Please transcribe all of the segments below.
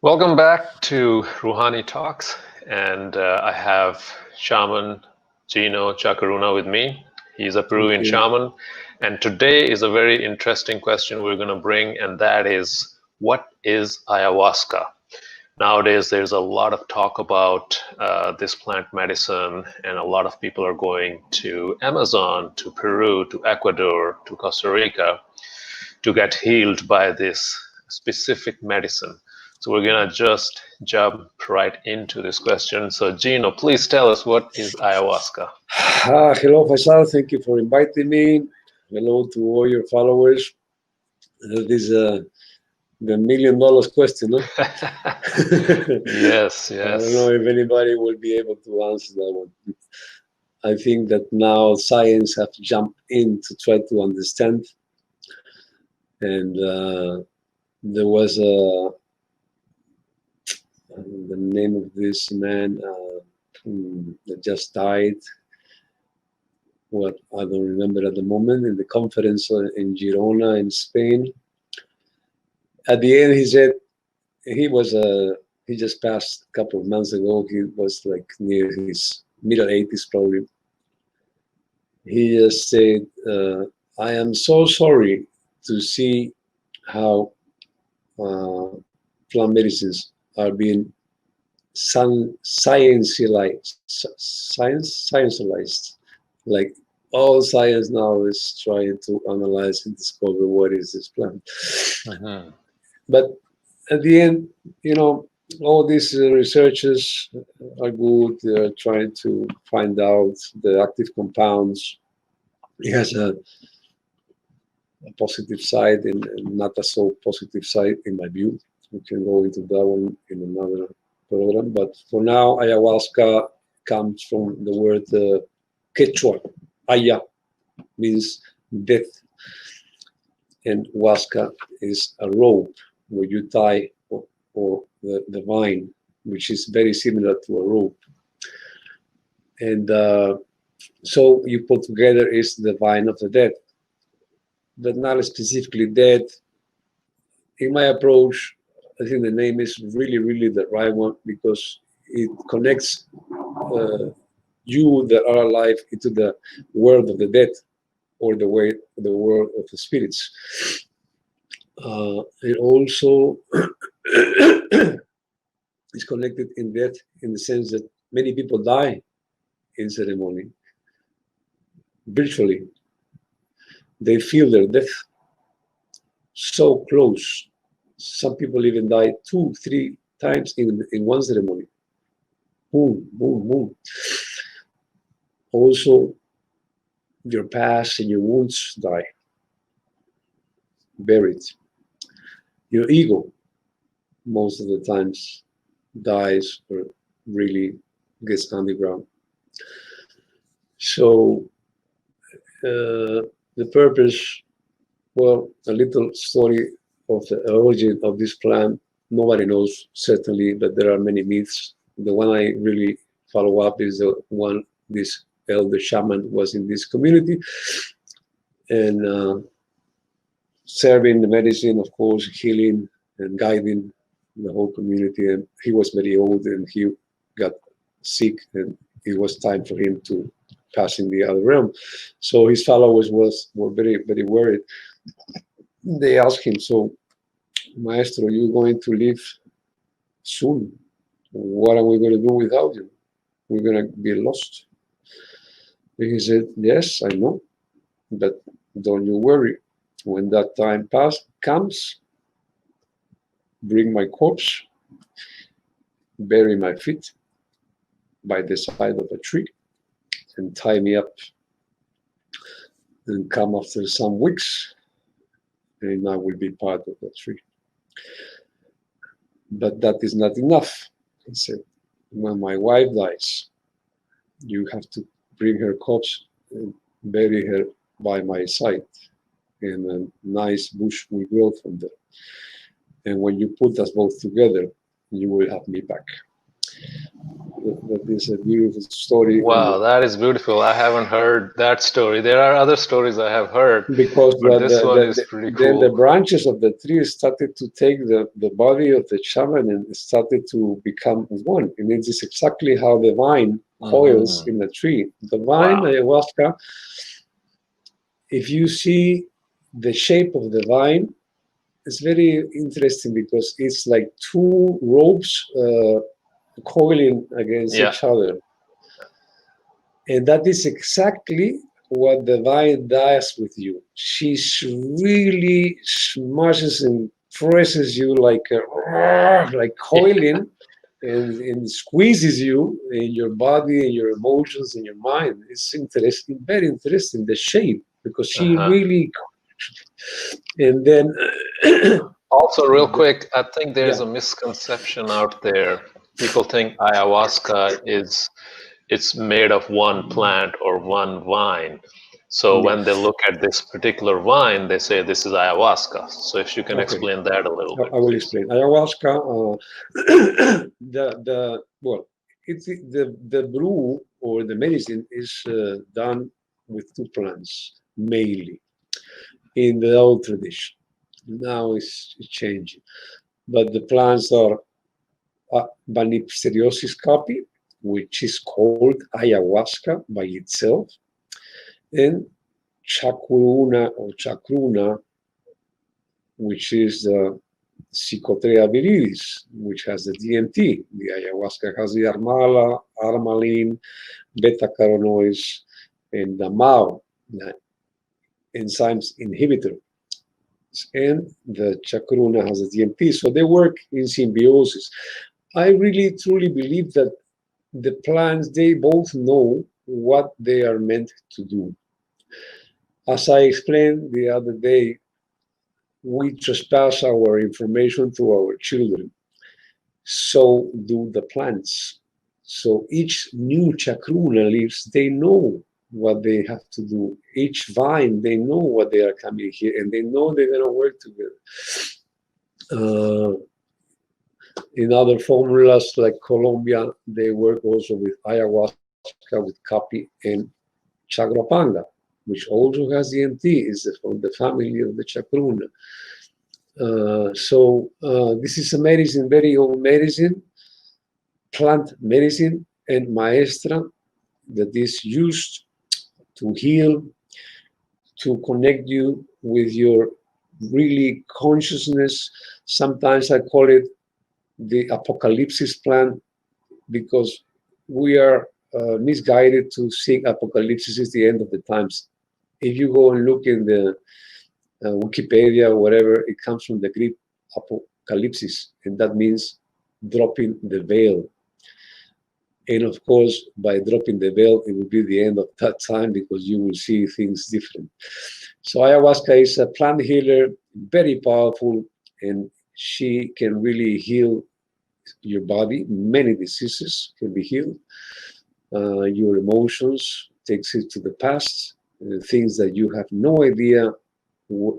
Welcome back to Rouhani Talks, and I have Shaman Gino Chaka-Runa with me. He's a Peruvian shaman, and today is a very interesting question we're going to bring, and that is, what is ayahuasca? Nowadays, there's a lot of talk about this plant medicine, and a lot of people are going to Amazon, to Peru, to Ecuador, to Costa Rica to get healed by this specific medicine. So we're going to just jump right into this question. So Gino, please tell us, what is ayahuasca? Hello, Faisal. Thank you for inviting me. Hello to all your followers. This is the $1 million question, no? Yes. I don't know if anybody will be able to answer that one. I think that now science have jumped in to try to understand. And there was the name of this man that just died. What I don't remember at the moment, in the conference in Girona in Spain. At the end, he said he just passed a couple of months ago. He was like near his middle 80s probably. He just said, "I am so sorry to see how plant medicines are being scientialized. Like all science now is trying to analyze and discover what is this plant." But at the end, all these researchers are good. They're trying to find out the active compounds. It has a positive side and not a so positive side, in my view. We can go into that one in another program. But for now, ayahuasca comes from the word Quechua. Aya means death, and huasca is a rope where you tie or the vine, which is very similar to a rope. And so you put together is the vine of the dead, but not specifically dead. In my approach, I think the name is really, really the right one, because it connects you that are alive into the world of the dead, or the world of the spirits. It also is connected in death, in the sense that many people die in ceremony. Virtually, they feel their death so close. Some people even die 2-3 times in one ceremony. Boom, boom, boom. Also, your past and your wounds die, buried. Your ego, most of the times, dies or really gets underground. So the purpose, well, a little story of the origin of this plant. Nobody knows certainly, but there are many myths. The one I really follow up is the one this elder shaman was in this community, and serving the medicine, of course, healing and guiding the whole community. And he was very old, and he got sick, and it was time for him to pass in the other realm. So his followers were very, very worried. They asked him, "So, Maestro, you're going to leave soon. What are we going to do without you? We're going to be lost." And he said, "Yes, I know, but don't you worry. When that time comes, bring my corpse, bury my feet by the side of a tree, and tie me up, and come after some weeks, and I will be part of the tree. But that is not enough," he said. "When my wife dies, you have to bring her corpse and bury her by my side, and a nice bush will grow from there. And when you put us both together, you will have me back." that is a beautiful story. Wow, that is beautiful. I haven't heard that story. There are other stories I have heard, Because but this one is pretty then the cool. branches of the tree started to take the body of the shaman and started to become one. And it is exactly how the vine coils Hmm. in the tree. The vine, Wow. ayahuasca, if you see the shape of the vine, it's very interesting because it's like two ropes coiling against Yeah. each other. And that is exactly what the vine does with you. She really smashes and presses you like coiling and squeezes you in your body and your emotions and your mind. It's interesting, very interesting, the shape, because she Uh-huh. really, and then, Also, real quick, I think there's yeah, a misconception out there. People think ayahuasca is it's made of one plant or one vine. So yeah, when they look at this particular vine, they say this is ayahuasca. So if you can okay. explain that a little bit, I will please. explain. Ayahuasca, well, it's the brew or the medicine is done with two plants mainly in the old tradition. Now it's changing, but the plants are Banipteriosis caapi, which is called ayahuasca by itself, and Chaka-Runa or Chaka-Runa, which is the Psychotria viridis, which has the DMT. The ayahuasca has the armala, armalin, beta-carotenoids, and the MAO, the enzymes inhibitor. And the Chaka-Runa has the DMT. So they work in symbiosis. I really truly believe that the plants, they both know what they are meant to do. As I explained the other day, we trespass our information to our children. So do the plants. So each new Chaka-Runa leaves, they know what they have to do. Each vine, they know what they are coming here, and they know they're going to work together. Uh, in other formulas like Colombia, they work also with ayahuasca, with caapi, and Chagropanga, which also has DMT, is from the family of the Chaka-Runa. This is a medicine, very old medicine, plant medicine and maestra that is used to heal, to connect you with your really consciousness. Sometimes I call it the apocalypse plant because we are misguided to think apocalypse is the end of the times. If you go and look in the Wikipedia or whatever, it comes from the Greek apocalypsis, and that means dropping the veil. And of course, by dropping the veil, it will be the end of that time because you will see things different. So ayahuasca is a plant healer, very powerful, and she can really heal your body. Many diseases can be healed. Your emotions takes it to the past, things that you have no idea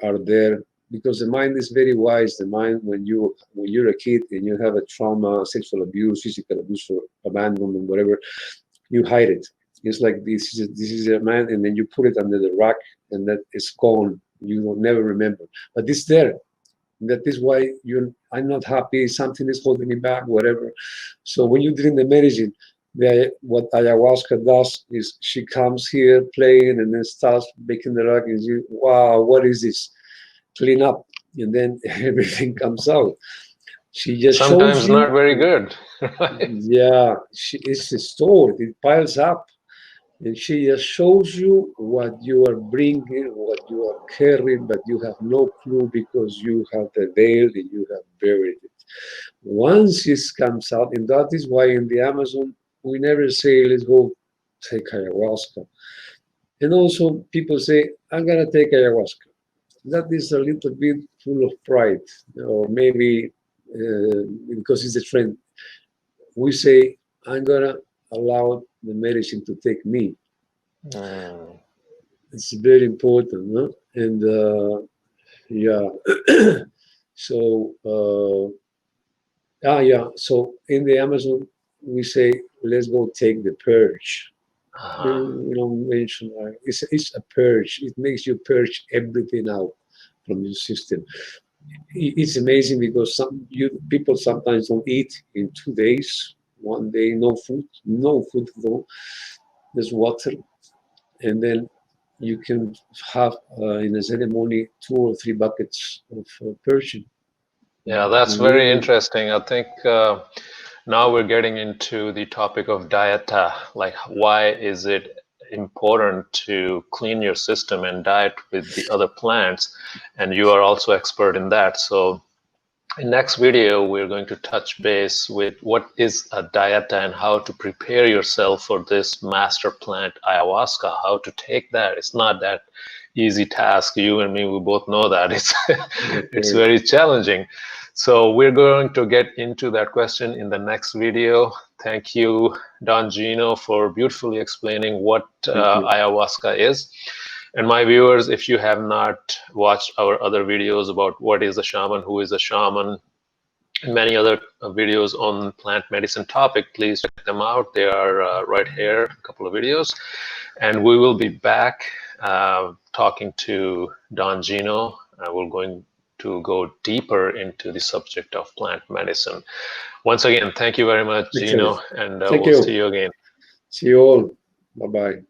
are there, because the mind is very wise. The mind, when you're a kid and you have a trauma, sexual abuse, physical abuse, or abandonment, whatever, you hide it. It's like this is a man, and then you put it under the rack, and that is gone. You will never remember, but it's there. That is why I'm not happy. Something is holding me back, whatever. So when you drink the medicine, what ayahuasca does is she comes here playing and then starts making the rock, and you, wow, what is this? Clean up, and then everything comes out. She just shows Sometimes not you, very good, right? yeah, it's stored, it piles up, and she just shows you what you are bringing, what you are carrying, but you have no clue because you have the veil and you have buried it. Once it comes out, and that is why in the Amazon, we never say, let's go take ayahuasca. And also, people say, I'm going to take ayahuasca. That is a little bit full of pride, or maybe because it's a trend. We say, I'm going to allow the medicine to take me. Mm. It's very important, no? And yeah, so yeah. So in the Amazon, we say, let's go take the purge. Uh-huh. Mention it's a purge. It makes you purge everything out from your system. It's amazing because people sometimes don't eat in 2 days. One day, no food though. There's water, and then you can have in a ceremony 2 or 3 buckets of purging. Yeah, that's very Really, interesting. I think now we're getting into the topic of dieta, like why is it important to clean your system and diet with the other plants? And you are also expert in that. So in next video, we're going to touch base with what is a dieta and how to prepare yourself for this master plant ayahuasca, how to take that. It's not that easy task. You and me, we both know that it's very challenging. So we're going to get into that question in the next video. Thank you, Don Gino, for beautifully explaining what ayahuasca is. And my viewers, if you have not watched our other videos about what is a shaman, who is a shaman, and many other videos on plant medicine topic, please check them out. They are right here, a couple of videos. And we will be back talking to Don Gino. We're going to go deeper into the subject of plant medicine. Once again, thank you very much, Gino, and we'll see you again. See you all. Bye-bye.